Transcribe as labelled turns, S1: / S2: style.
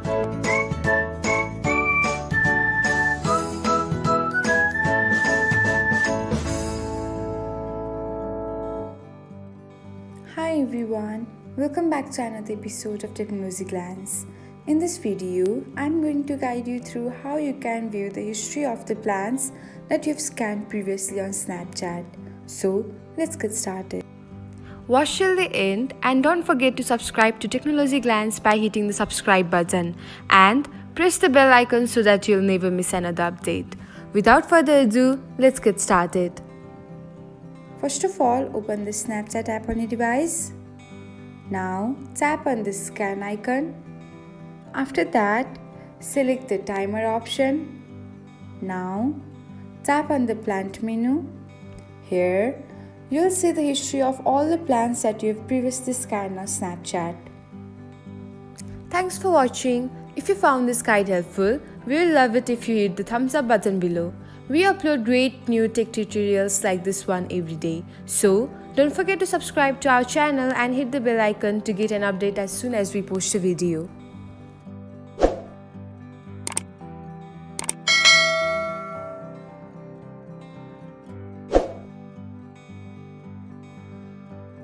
S1: Hi everyone, welcome back to another episode of Technologyglance. In this video, I'm going to guide you through how you can view the history of the plans that you've scanned previously on Snapchat. So, let's get started.
S2: Watch till the end and don't forget to subscribe to Technologyglance by hitting the subscribe button and press the bell icon so that you'll never miss another update. Without further ado, let's get started.
S1: First of all, open the Snapchat app on your device. Now, tap on the scan icon. After that, select the timer option. Now, tap on the plant menu. Here, you'll see the history of all the plants that you have previously scanned on Snapchat.
S2: Thanks for watching. If you found this guide helpful, we will love it if you hit the thumbs up button below. We upload great new tech tutorials like this one every day. So, don't forget to subscribe to our channel and hit the bell icon to get an update as soon as we post a video.